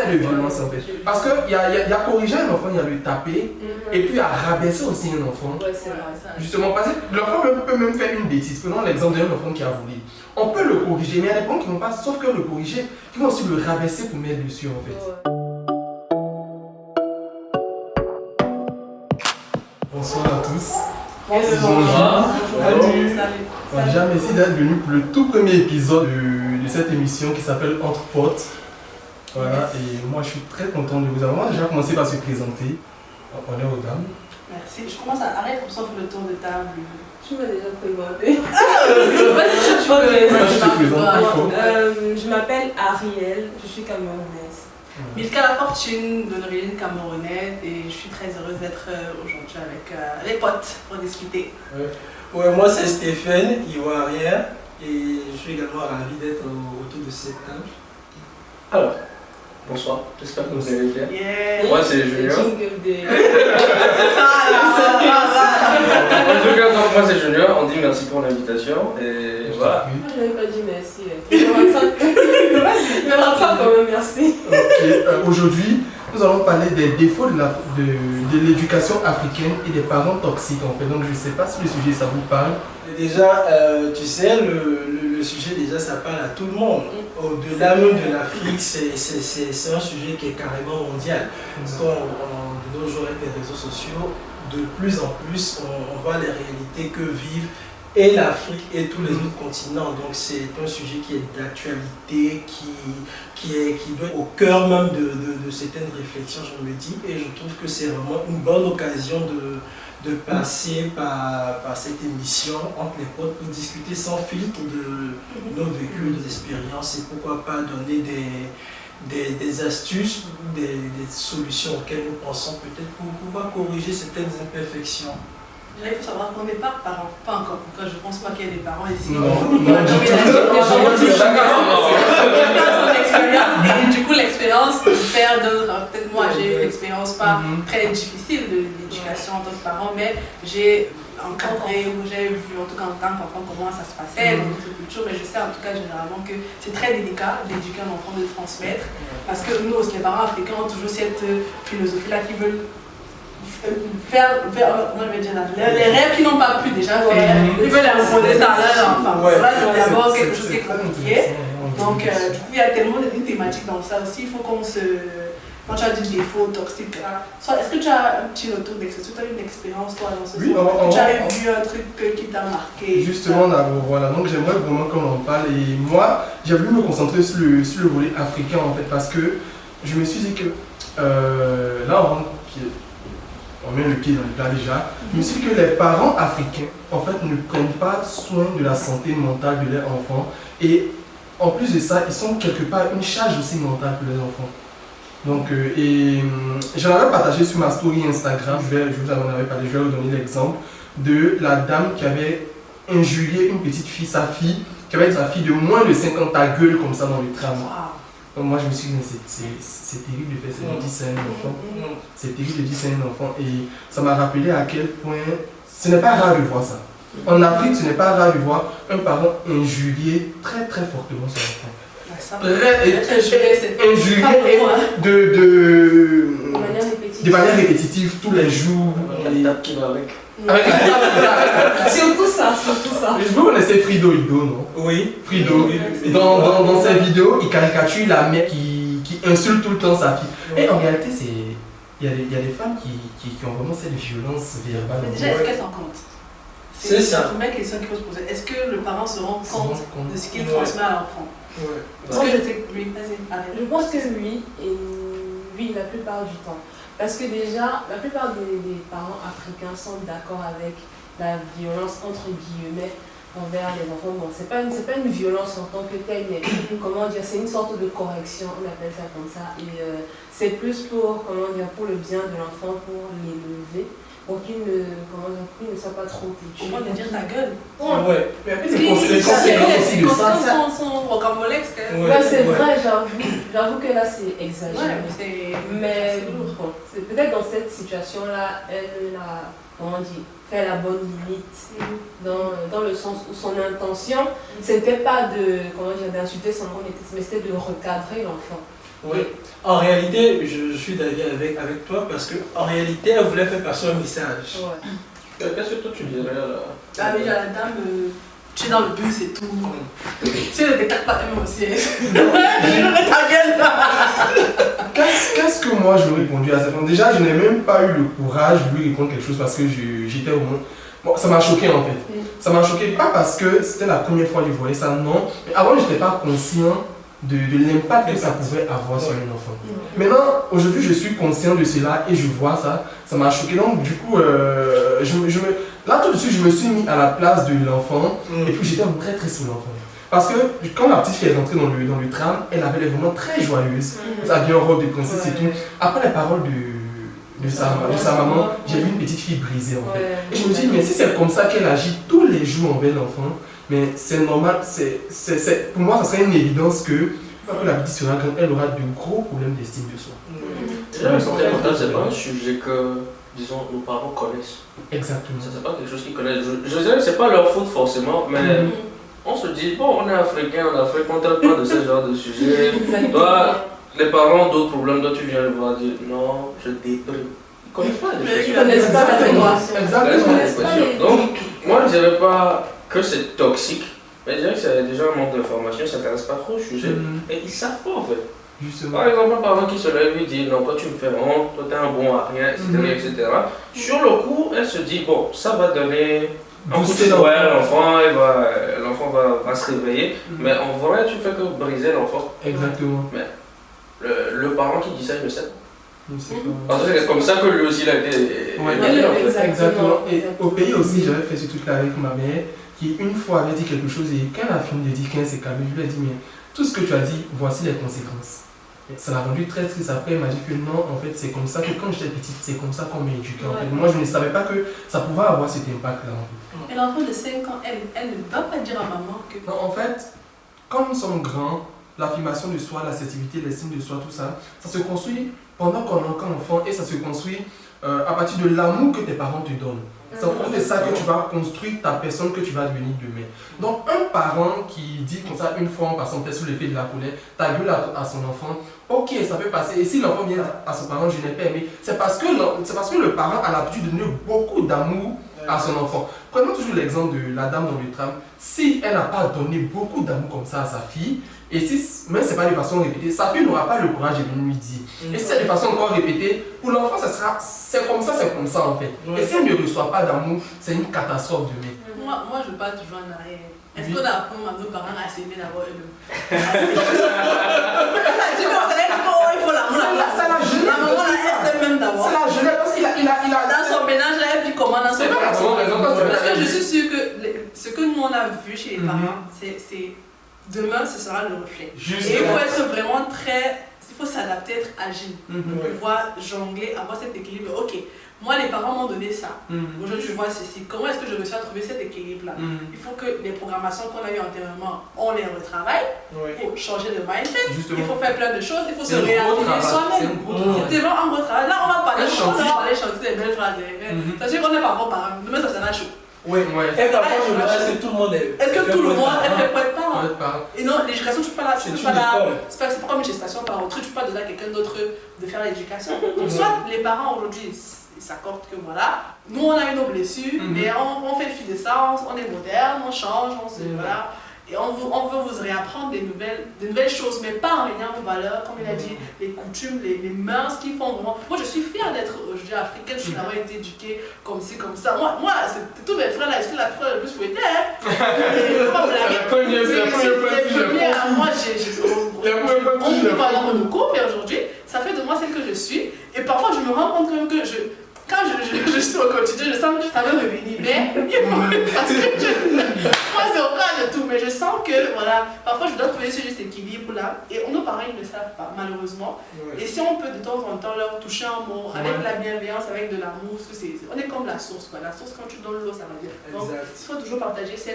excès de violence en fait. Parce qu'il y a corriger un enfant, il y a le taper, et puis il y a rabaisser aussi un enfant. Ouais, c'est vrai. Justement, parce que l'enfant peut même faire une bêtise. Prenons l'exemple d'un enfant qui a volé. On peut le corriger, mais il y a des parents qui ne vont pas, sauf que le corriger, qui vont aussi le rabaisser pour mettre dessus en fait. Ouais. Bonsoir à tous. Bonjour. Salut. Déjà, merci d'être venu pour le tout premier épisode de cette émission qui s'appelle Entre potes. Voilà, et moi je suis très content de vous avoir. On va déjà commencer par se présenter. Honneur aux dames. Merci. Je commence à arrêter comme ça pour le tour de table. Tu m'as déjà présenté. Je m'appelle Ariel, je suis camerounaise. Milka La Fortune, d'origine camerounaise, et je suis très heureuse d'être aujourd'hui avec les potes pour discuter. Ouais, moi c'est Stéphane, ivoirien, et je suis également ravi d'être autour de cette table. Alors, bonsoir, j'espère que vous allez bien. Yeah. Moi c'est Junior. En Moi tout cas, donc, moi c'est Junior, on dit merci pour l'invitation et voilà. j'avais pas dit merci. Mais rattrape quand même, merci. Ok, aujourd'hui, nous allons parler des défauts de l'éducation africaine et des parents toxiques en fait. Donc je ne sais pas si le sujet ça vous parle. Et déjà, tu sais, le sujet déjà ça parle à tout le monde. Au-delà même de l'Afrique, c'est un sujet qui est carrément mondial. Parce qu'on, de nos jours avec les réseaux sociaux, de plus en plus, on voit les réalités que vivent et l'Afrique et tous les autres continents. Donc c'est un sujet qui est d'actualité, qui doit être au cœur même de certaines réflexions, je me dis. Et je trouve que c'est vraiment une bonne occasion de passer par cette émission entre les potes pour discuter sans filtre de nos vécus, des expériences et pourquoi pas donner des astuces, des solutions auxquelles nous pensons peut-être pour pouvoir corriger certaines imperfections. Là, il faut savoir qu'on n'est pas parents, pas encore. Quand je pense pas qu'il y a des parents ici. Et du coup, l'expérience de faire peut-être moi j'ai eu une expérience pas très difficile de l'éducation en tant que parent, mais j'ai encadré ou j'ai vu en tout cas en tant qu'enfant comment ça se passait dans notre culture, mais je sais en tout cas généralement que c'est très délicat d'éduquer un enfant, de transmettre, parce que nous, les parents africains ont toujours cette philosophie-là qui veulent faire, moi je vais dire, les rêves qu'ils n'ont pas pu déjà faire, ils veulent imposer ça à l'enfant. C'est d'abord quelque chose qui est compliqué. Donc, du coup, il y a tellement de thématiques dans ça aussi. Il faut qu'on se. Quand tu as dit défaut toxique, est-ce que tu as un petit retour d'expérience? Tu as eu une expérience toi dans ce Oui, sens? Tu as vu un truc qui t'a marqué? Justement, voilà, donc j'aimerais vraiment qu'on en parle. Et moi, j'ai voulu me concentrer sur le volet africain en fait, parce que je me suis dit que là, on met le pied dans le plat déjà. Je me suis dit que les parents africains, en fait, ne prennent pas soin de la santé mentale de leurs enfants. Et en plus de ça, ils sont quelque part une charge aussi mentale pour les enfants. Donc, j'en avais partagé sur ma story Instagram, je vous en avais parlé, je vais vous donner l'exemple de la dame qui avait injurié une petite fille, sa fille, qui avait sa fille de moins de 50 à gueule comme ça dans le tram. Donc moi je me suis dit, mais c'est terrible de faire ça, de dire ça à un enfant. C'est terrible de dire ça à un enfant. Et ça m'a rappelé à quel point ce n'est pas rare de voir ça. En Afrique, ce n'est pas rare de voir un parent injurier très très fortement son enfant. Injurier de manière répétitive tous les jours. La tape qui va avec. Surtout ça. Vous connaissez Frido Ido, non? Oui. Frido. Dans ses vidéos, il caricature la mère qui insulte tout le temps sa fille. Et en réalité, il y a des femmes qui ont vraiment cette violence verbale. Mais déjà, est-ce qu'elles s'en compte? C'est ça. C'est la première question qu'il faut se poser. Est-ce que le parent se rend compte de ce qu'il transmet à l'enfant? Parce que je sais que oui, vas-y, arrête. Je pense que oui, et oui, la plupart du temps. Parce que déjà, la plupart des parents africains sont d'accord avec la violence entre guillemets envers les enfants. Bon, c'est pas une violence en tant que telle, mais comment dire, c'est une sorte de correction, on appelle ça comme ça. Et c'est plus pour, comment dire, pour le bien de l'enfant, pour l'élever, pour qu'il ne soit pas trop têtu. Au moins de dire ta gueule. Ouais. Mais après, les conséquences aussi de ça. Sont rocambolesques. Ouais, c'est vrai, j'avoue que là c'est exagéré. Mais bon, c'est peut-être dans cette situation-là, elle a, comment dire, fait la bonne limite, dans le sens où son intention, c'était pas d'insulter son enfant, mais c'était de recadrer l'enfant. Oui. En réalité, je suis d'accord avec toi parce qu'en réalité, elle voulait faire passer un message. Ouais. Qu'est-ce que toi tu dirais là? Ah oui, la dame, tu es dans le bus et tout. Tu ne déclares pas elle aussi. Je ta gueule là. Qu'est-ce que moi je lui ai répondu à cette femme? Déjà, je n'ai même pas eu le courage de lui répondre quelque chose parce que j'étais au moins. Bon, ça m'a choqué en fait. Ça m'a choqué pas parce que c'était la première fois que je voyais ça, non. Mais avant, je n'étais pas conscient de l'impact que ça pouvait avoir sur un enfant. Maintenant, aujourd'hui, je suis conscient de cela et je vois ça. Ça m'a choqué. Donc, du coup, là, tout de suite, je me suis mis à la place de l'enfant et puis j'étais très triste pour l'enfant. Parce que quand la petite fille est rentrée dans le tram, elle avait l'air vraiment très joyeuse. Elle avait une robe de princesse et tout. Après les paroles de sa maman, j'ai vu une petite fille brisée en fait. Et je me dis, mais si c'est comme ça qu'elle agit tous les jours envers l'enfant, mais c'est normal, pour moi, ça serait une évidence que, une fois que la petite sera grande, elle aura de gros problèmes d'estime de soi. Déjà, la santé mentale, c'est pas un sujet que, disons, nos parents connaissent. Exactement. Ça, c'est pas quelque chose qu'ils connaissent. Je dirais que c'est pas leur faute forcément, mais on se dit, bon, on est africain, en Afrique, on ne traite pas de ce genre de sujet. Toi, les parents ont d'autres problèmes, toi tu viens le voir dire, non, je déprime. Ils connaissent pas les Mais choses. ils connaissent pas la fédération. Exactement. Donc, moi je dirais pas que c'est toxique, mais je dirais que c'est déjà un manque d'information, ça s'intéresse pas trop au sujet. Et ils savent pas en fait. Justement. Par exemple, un parent qui se lève et dit non, toi tu me fais honte, toi t'es un bon à rien, etc. Sur le coup, elle se dit bon, ça va donner un coup de fouet à l'enfant, l'enfant va se réveiller, mais en vrai, tu fais que briser l'enfant. Exactement. Mais le parent qui dit ça, il le sait. Je sais Parce que c'est comme ça que lui aussi il a été élevé, en fait. Exactement. Et au pays aussi, j'avais fait ce truc-là avec ma mère, qui une fois avait dit quelque chose, et quand elle a fini de dire qu'elle s'est calmée, je lui ai dit, mais tout ce que tu as dit, voici les conséquences. Ça l'a rendu très triste. Après, elle m'a dit que non, en fait, c'est comme ça que quand j'étais petite, c'est comme ça qu'on m'a éduqué. En fait. Moi, je ne savais pas que ça pouvait avoir cet impact-là. Et l'enfant de 5 ans, elle ne doit pas dire à maman que. Non, en fait, quand nous sommes grands, l'affirmation de soi, l'assertivité, l'estime de soi, tout ça, ça se construit pendant qu'on est encore enfant et ça se construit à partir de l'amour que tes parents te donnent. C'est en fonction de ça que tu vas construire ta personne que tu vas devenir demain. Donc, un parent qui dit comme ça une fois en passant peut-être sous l'effet de la colère, ta gueule à son enfant, ok, ça peut passer. Et si l'enfant vient à son parent, je n'ai pas aimé, c'est parce que le parent a l'habitude de donner beaucoup d'amour à son enfant. Prenons toujours l'exemple de la dame dans le tram. Si elle n'a pas donné beaucoup d'amour comme ça à sa fille, et si même c'est pas de façon répétée, sa fille n'aura pas le courage de venir lui dire. Et si c'est de façon encore répétée, pour l'enfant, c'est comme ça en fait. Et si elle ne reçoit pas d'amour, c'est une catastrophe demain. Moi, je pars toujours en arrière. Est-ce qu'on apprend à nos parents à s'aimer d'abord eux-mêmes? Il faut l'amour. C'est la jeunesse. La maman, elle s'aime même d'abord. C'est la jeunesse parce qu'il a. Dans son ménage, elle vit comment dans son ménage? Parce Parce que je suis sûre que ce que nous on a vu chez les parents, c'est demain ce sera le reflet. Et il faut être vraiment il faut s'adapter, être agile, pouvoir jongler, avoir cet équilibre. Ok, moi les parents m'ont donné ça. Aujourd'hui je vois ceci. Comment est-ce que je me suis à trouver cet équilibre-là? Il faut que les programmations qu'on a eues antérieurement, on les retravaille. Il faut changer de mindset. Il faut faire plein de choses. Il faut se réaffirmer soi-même. C'est vraiment un gros travail. Là on va parler chanter des belles phrases. Sachez qu'on n'est pas bon parents. Demain ça sera chaud. Oui. Est-ce que tout le monde est. Est-ce que tout le monde est fait pour être parent? parent? Et non, l'éducation, tu peux pas là. C'est pas comme une gestation par autrui, tu peux pas donner à quelqu'un d'autre de faire l'éducation. Donc, soit les parents aujourd'hui ils s'accordent que voilà, nous on a eu nos blessures, mais on fait fi de ça, on est moderne, on change, voilà. Et on veut vous réapprendre des nouvelles choses, mais pas en ayant vos valeurs, comme il a dit, les coutumes, les mœurs qui font vraiment. Moi, je suis fière d'être aujourd'hui africaine, je suis d'avoir été éduquée comme ci, comme ça. Moi c'est tous mes frères là, je suis la frère le plus fouettée. Moi, on peut pas dans mon cours, mais aujourd'hui, ça fait de moi celle que je suis. Et parfois, je me rends compte quand même que quand je suis au quotidien, je sens que ça va revenir, mais parce que moi c'est au cas de tout, mais je sens que voilà, parfois je dois trouver ce juste équilibre là, et nos parents ils ne le savent pas malheureusement. Et si on peut de temps en temps leur toucher un mot avec la bienveillance, avec de l'amour, parce que on est comme la source quoi. La source quand tu donnes l'eau ça va bien. Donc il faut toujours partager ce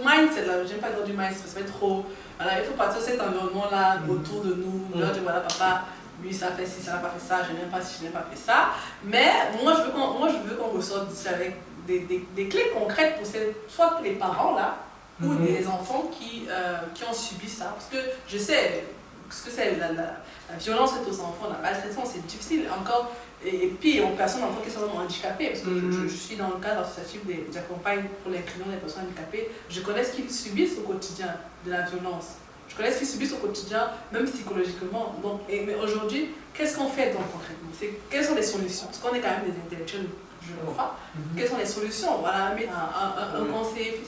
mindset là, j'aime pas dire du mindset parce que ça va être trop. Voilà, il faut partager cet environnement là autour de nous, leur dire voilà papa. Lui ça fait ci, ça n'a pas fait ça, je n'aime pas si je n'ai pas fait ça. Mais moi je veux qu'on ressorte d'ici avec des clés concrètes pour soit les parents là, ou des enfants qui ont subi ça. Parce que je sais, ce que c'est la violence faite aux enfants, la maltraitance, c'est difficile encore. Et puis, en personne d'enfants qui sont vraiment handicapées, parce que je suis dans le cadre associatif j'accompagne pour l'inclusion des personnes handicapées, je connais ce qu'ils subissent au quotidien de la violence. Je connais ce qu'ils subissent au quotidien, même psychologiquement. Donc, mais aujourd'hui, qu'est-ce qu'on fait donc concrètement? Quelles sont les solutions? Parce qu'on est quand même des intellectuels, je crois. Quelles sont les solutions? Voilà, un conseiller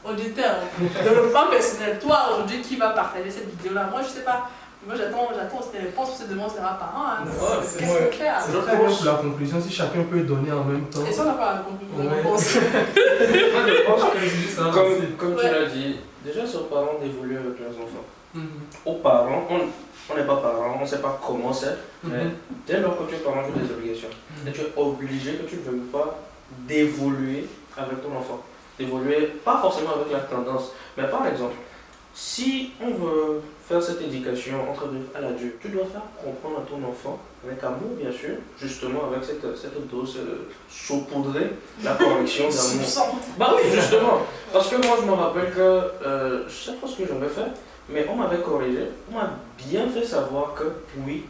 auditeur, développement personnel. Toi, aujourd'hui, qui va partager cette vidéo-là? Moi, je sais pas. Moi, j'attends ces réponses, on se demande c'est à parents. Hein. Qu'est-ce qu'on fait? C'est très bon pour la conclusion, si chacun peut donner en même temps. Et ça, on n'a pas la conclusion. Moi, je pense que c'est juste comme tu l'as dit, déjà, c'est aux parents d'évoluer avec leurs enfants. Aux parents, on n'est pas parents, on ne sait pas comment c'est, mais dès lors que tu es parent, tu as des obligations. Et tu es obligé, que tu ne veuilles pas, d'évoluer avec ton enfant. D'évoluer, pas forcément avec la tendance, mais par exemple, si on veut faire cette éducation entre à l'adulte, tu dois faire comprendre à ton enfant, avec amour bien sûr, justement avec cette dose saupoudrée, la correction d'amour. Bah oui, justement. Parce que moi je me rappelle que, je sais pas ce que j'avais fait, mais on m'avait corrigé, on m'a bien fait savoir que oui,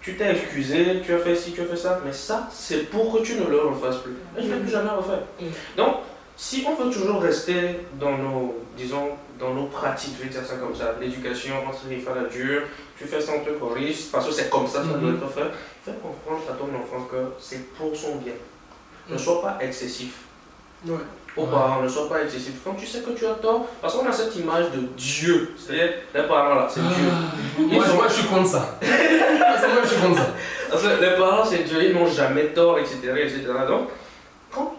tu t'es excusé, tu as fait ci, tu as fait ça, mais ça c'est pour que tu ne le refasses plus. Et je ne l'ai plus jamais refait. Donc, si on veut toujours rester dans nos, disons, dans nos pratiques, je vais dire ça comme ça, l'éducation entre les femmes adultes, tu fais ça, on te corrige, parce que c'est comme ça, ça doit être fait. Fais comprendre à ton enfant que c'est pour son bien. Ne sois pas excessif. Aux parents, ne sois pas excessif. Quand tu sais que tu as tort, parce qu'on a cette image de Dieu, c'est-à-dire les parents là, c'est Dieu. Moi je suis contre ça. Moi je suis contre ça. Parce que les parents c'est Dieu, ils n'ont jamais tort, etc. Donc, quand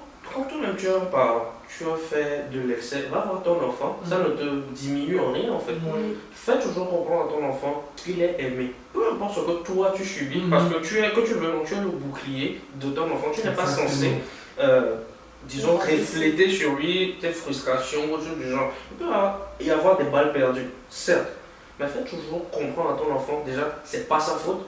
toi-même tu as un parent, tu as fait de l'excès, va voir ton enfant, ça ne te diminue en rien en fait. Fais toujours comprendre à ton enfant qu'il est aimé. Peu importe ce que toi tu subis, parce que tu es le bouclier de ton enfant, tu n'es pas censé, disons, refléter sur lui tes frustrations ou du genre. Il peut y avoir des balles perdues, certes, mais fais toujours comprendre à ton enfant, déjà, c'est pas sa faute.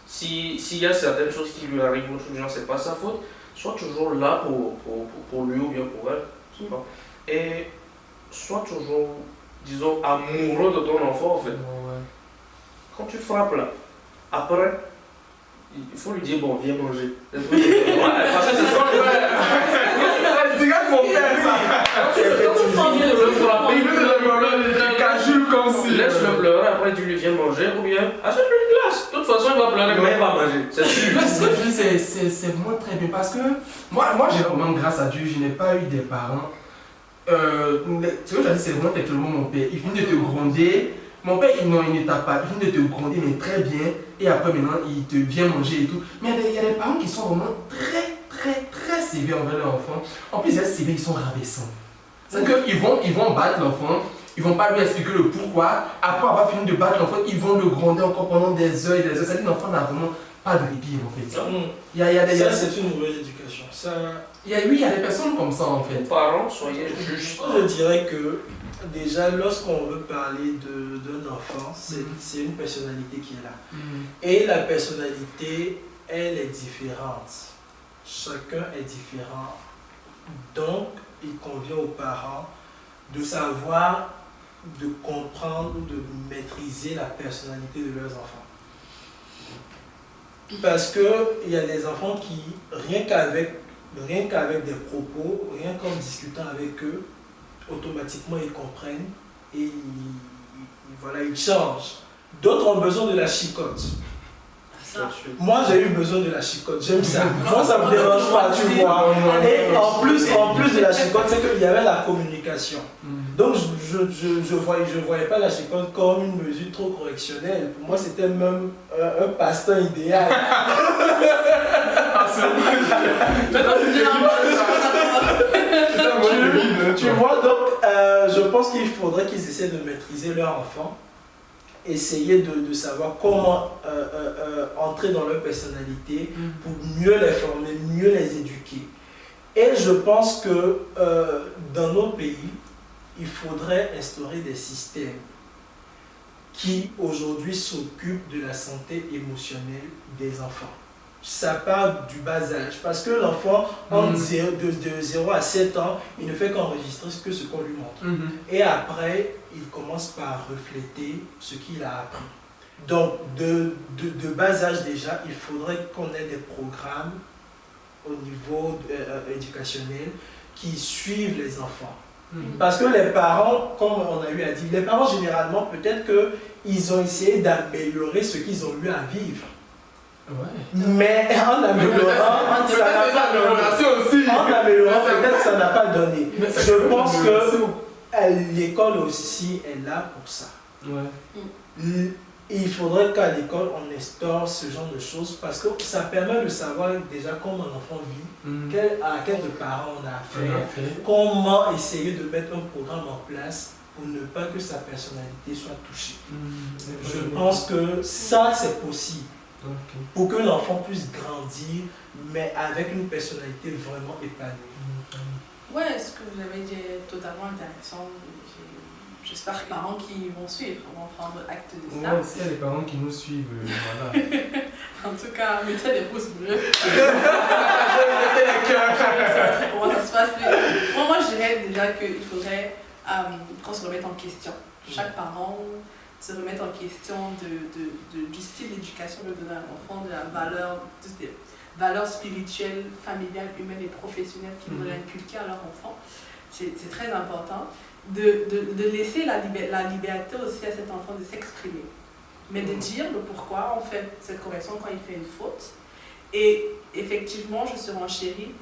S'il y a certaines choses qui lui arrivent, ou du genre, c'est pas sa faute. Sois toujours là pour lui ou bien pour elle. Et sois toujours, disons, amoureux de ton enfant en fait. Quand tu frappes là, après, il faut lui dire bon, viens manger. Parce que c'est ça. Regarde mon père ça. Quand tu finis de le frapper, il veut de le cajule comme si. Laisse-le pleurer, après tu lui viens manger ou bien achète-lui une glace. De toute façon, il va pleurer, mais il va manger. C'est sûr. Ce que tu dis, c'est vraiment très bien parce que moi j'ai vraiment, grâce à Dieu, je n'ai pas eu des parents. Ce que tu as dit, c'est vraiment techniquement mon père. Il vient de te gronder. Mon père, il ne t'a pas, il vient de te gronder, mais très bien. Et après, maintenant, il te vient manger et tout. Mais il y a des parents qui sont vraiment très sévères envers leur enfant. En plus, ils sont sévères, ils sont rabaissants. C'est-à-dire qu'ils vont battre l'enfant. Ils ne vont pas lui expliquer le pourquoi. Après avoir fini de battre l'enfant, ils vont le gronder encore pendant des heures et des heures. C'est-à-dire que l'enfant n'a vraiment pas de répit en fait. Ça, c'est une nouvelle éducation. Oui, il y a des personnes comme ça en fait. Parents, soyez justes. Je dirais que déjà, lorsqu'on veut parler d'un enfant, c'est une personnalité qui est là. Et la personnalité, elle est différente. Chacun est différent. Donc, il convient aux parents de savoir, de comprendre, de maîtriser la personnalité de leurs enfants. Parce qu'il y a des enfants qui, rien qu'avec des propos, rien qu'en discutant avec eux, automatiquement ils comprennent et ils changent. D'autres ont besoin de la chicotte. Moi j'ai eu besoin de la chicotte, j'aime ça. Moi ça me dérange pas, tu vois. Et en plus de la chicotte, c'est qu'il y avait la communication. Donc je voyais pas la chicotte comme une mesure trop correctionnelle. Pour moi c'était même un passe-temps idéal. Tu vois, donc je pense qu'il faudrait qu'ils essaient de maîtriser leur enfant, essayer de savoir comment entrer dans leur personnalité pour mieux les former, mieux les éduquer. Et je pense que dans nos pays, il faudrait instaurer des systèmes qui aujourd'hui s'occupent de la santé émotionnelle des enfants. ça part du bas âge. Parce que l'enfant, de 0 à 7 ans, il ne fait qu'enregistrer ce qu'on lui montre. Et après, il commence par refléter ce qu'il a appris. Donc, de bas âge déjà, il faudrait qu'on ait des programmes au niveau éducationnel qui suivent les enfants. Parce que les parents, comme on a eu à dire, les parents généralement, peut-être qu'ils ont essayé d'améliorer ce qu'ils ont eu à vivre. Mais en améliorant, ça n'a pas donné. En améliorant, peut-être ça n'a pas donné. Je pense que l'école aussi est là pour ça. Il faudrait qu'à l'école, on instaure ce genre de choses parce que ça permet de savoir déjà comment un enfant vit, à quel de parents on a affaire, comment essayer de mettre un programme en place pour ne pas que sa personnalité soit touchée. Je pense que ça, c'est possible. Pour que l'enfant puisse grandir, mais avec une personnalité vraiment épanouie. Ouais, ce que vous avez dit est totalement intéressant. J'espère que les parents qui vont suivre vont prendre acte de ça. Ouais, s'il y a des parents qui nous suivent, voilà. En tout cas, mettez des pouces bleus. Mettez les cœurs. Comment ça se passe. Moi, je dirais déjà qu'il faudrait qu'on se remette en question. Chaque parent se remette en question du style d'éducation de donner à l'enfant, de la valeur, des valeurs spirituelles, familiales, humaines et professionnelles qu'ils veulent inculquer à leur enfant. C'est très important. De laisser la liberté aussi à cet enfant de s'exprimer, mais de dire le pourquoi on fait cette correction quand il fait une faute. Et effectivement, je se renchéris,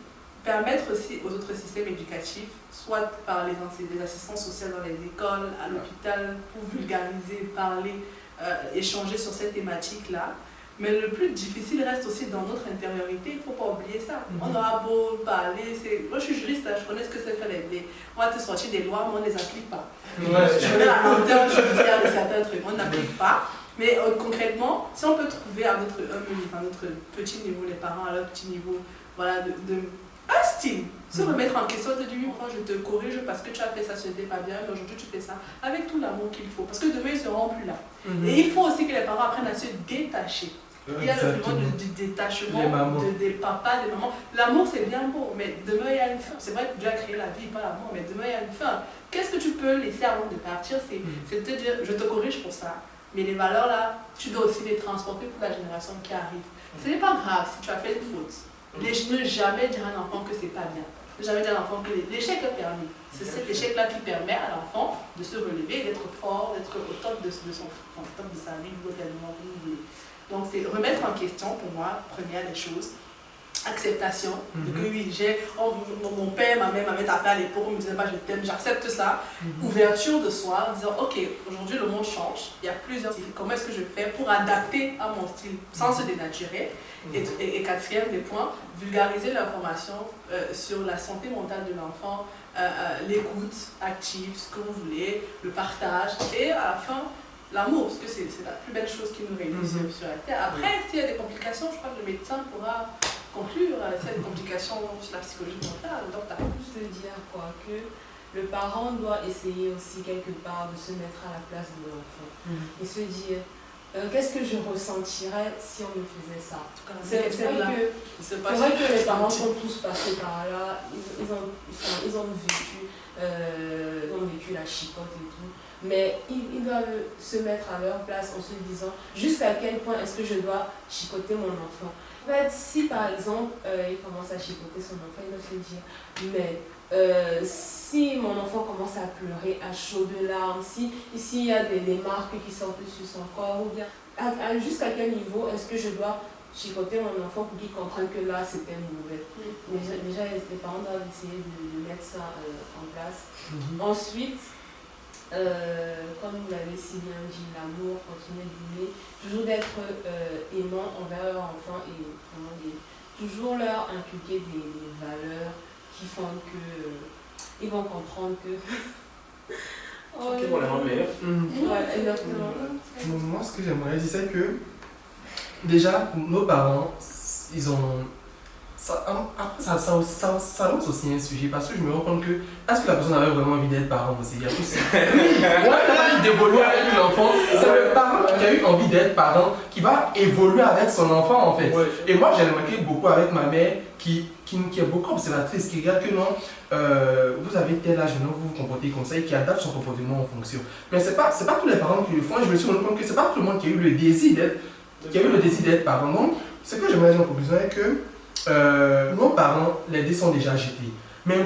permettre aussi aux autres systèmes éducatifs, soit par les assistants sociaux dans les écoles, à l'hôpital, pour vulgariser, parler, échanger sur cette thématique-là. Mais le plus difficile reste aussi dans notre intériorité, il ne faut pas oublier ça. On aura beau parler, moi je suis juriste, je connais ce que c'est faire on va te sortir des lois, mais on ne les applique pas. Je connais la lenteur judiciaire de certains trucs, on n'applique pas. Mais concrètement, si on peut trouver à notre petit niveau, les parents à leur petit niveau, voilà, un style, se remettre en question, te dire, enfin, je te corrige parce que tu as fait ça, ce n'était pas bien, mais aujourd'hui tu fais ça, avec tout l'amour qu'il faut. Parce que demain ils ne seront plus là. Et il faut aussi que les parents apprennent à se détacher. Il y a le phénomène du détachement des papas, des mamans. L'amour, c'est bien beau, mais demain, il y a une fin. C'est vrai que Dieu a créé la vie, pas l'amour, mais demain, il y a une fin. Qu'est-ce que tu peux laisser avant de partir? C'est te dire, je te corrige pour ça, mais les valeurs là, tu dois aussi les transporter pour la génération qui arrive. Ce n'est pas grave si tu as fait une faute. Ne jamais dire à un enfant que c'est pas bien. Ne jamais dire à l'enfant que l'échec est permis. C'est cet échec-là qui permet à l'enfant de se relever, d'être fort, d'être au top de sa vie, globalement. Donc, c'est remettre en question, pour moi, première des choses. Acceptation. Donc, oui, mon père, ma mère m'avait tapé à l'épaule, me disait, je t'aime, j'accepte ça. Ouverture de soi, en disant, ok, aujourd'hui le monde change, il y a plusieurs styles. Comment est-ce que je fais pour adapter à mon style sans se dénaturer? Et quatrième des points, vulgariser l'information sur la santé mentale de l'enfant, l'écoute active, ce que vous voulez, le partage, et à la fin, l'amour, parce que c'est la plus belle chose qui nous réunit sur la Terre. Après, s'il y a des complications, je crois que le médecin pourra conclure s'il y a des complications sur la psychologie mentale. Donc, tu as plus de dire quoi que le parent doit essayer aussi quelque part de se mettre à la place de l'enfant et se dire qu'est-ce que je ressentirais si on me faisait ça. C'est vrai que les parents sont tous passés par là, ils ont vécu la chicotte et tout. Mais ils doivent se mettre à leur place en se disant jusqu'à quel point est-ce que je dois chicoter mon enfant. En fait, si par exemple il commence à chicoter son enfant, il doit se dire mais si mon enfant commence à pleurer à chaudes larmes, s'il y a des marques qui sortent sur son corps, ou bien jusqu'à quel niveau est-ce que je dois chicoter mon enfant pour qu'il comprenne que là c'était mauvais. Déjà les parents doivent essayer de mettre ça en place. Ensuite, comme vous l'avez si bien dit, l'amour, continuer d'aimer, toujours d'être aimant envers leur enfant et toujours leur inculquer des valeurs qui font que ils vont comprendre que qu'ils vont les rendre meilleurs. Ouais, exactement. Moi, ce que j'aimerais dire, c'est que déjà, nos parents, ils ont ça lance aussi un sujet parce que je me rends compte que est-ce que la personne avait vraiment envie d'être parent aussi? Il y a tout ça. Ouais, envie d'évoluer avec l'enfant. C'est le parent qui a eu envie d'être parent qui va évoluer avec son enfant en fait. Ouais. Et moi j'ai remarqué beaucoup avec ma mère qui est beaucoup observatrice, qui regarde que non, vous avez tel âge, non, vous vous comportez comme ça et qui adapte son comportement en fonction. Mais c'est pas tous les parents qui le font. Je me suis rendu compte que c'est pas tout le monde qui a eu le désir d'être parent. Donc, ce que j'aimerais dire en conclusion est que nos parents, les dés sont déjà jetés. Mais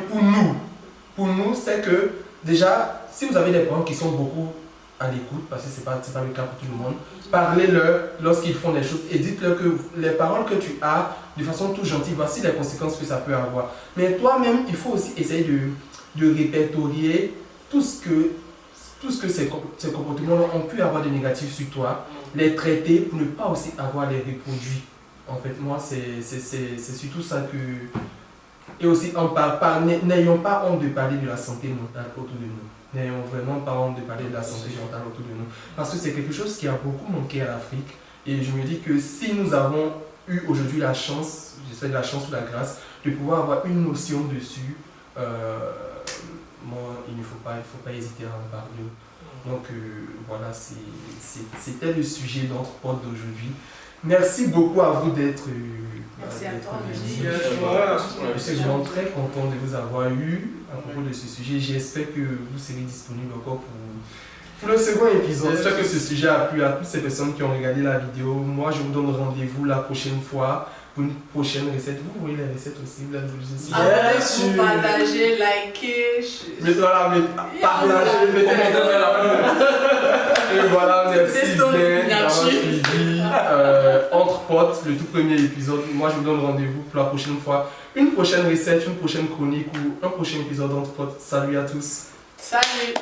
pour nous, c'est que déjà, si vous avez des parents qui sont beaucoup à l'écoute, parce que c'est pas le cas pour tout le monde, parlez-leur lorsqu'ils font des choses et dites-leur que les paroles que tu as, de façon tout gentille, voici les conséquences que ça peut avoir. Mais toi-même, il faut aussi essayer de répertorier tout ce que ces comportements ont pu avoir de négatif sur toi, les traiter pour ne pas aussi avoir les reproduits. En fait, moi, c'est surtout ça que... Et aussi, n'ayons pas honte de parler de la santé mentale autour de nous. N'ayons vraiment pas honte de parler de la santé mentale autour de nous. Parce que c'est quelque chose qui a beaucoup manqué à l'Afrique. Et je me dis que si nous avons eu aujourd'hui la chance, j'espère la chance ou la grâce, de pouvoir avoir une notion dessus, moi, il ne faut pas hésiter à en parler. Donc voilà, c'était le sujet de notre pod d'aujourd'hui. Merci beaucoup à vous d'être Merci à toi, je suis vraiment très content de vous avoir eu à propos de ce sujet. J'espère que vous serez disponible encore pour le second épisode. J'espère que ce sujet a plu à toutes ces personnes qui ont regardé la vidéo. Moi, je vous donne rendez-vous la prochaine fois pour une prochaine recette. Vous voyez les recettes aussi, là, vous partagez, likez. Partagez, mettez les et voilà, merci bien d'avoir suivi Entre Potes, le tout premier épisode. Moi, je vous donne rendez-vous pour la prochaine fois. Une prochaine recette, une prochaine chronique ou un prochain épisode d'Entre Potes. Salut à tous. Salut.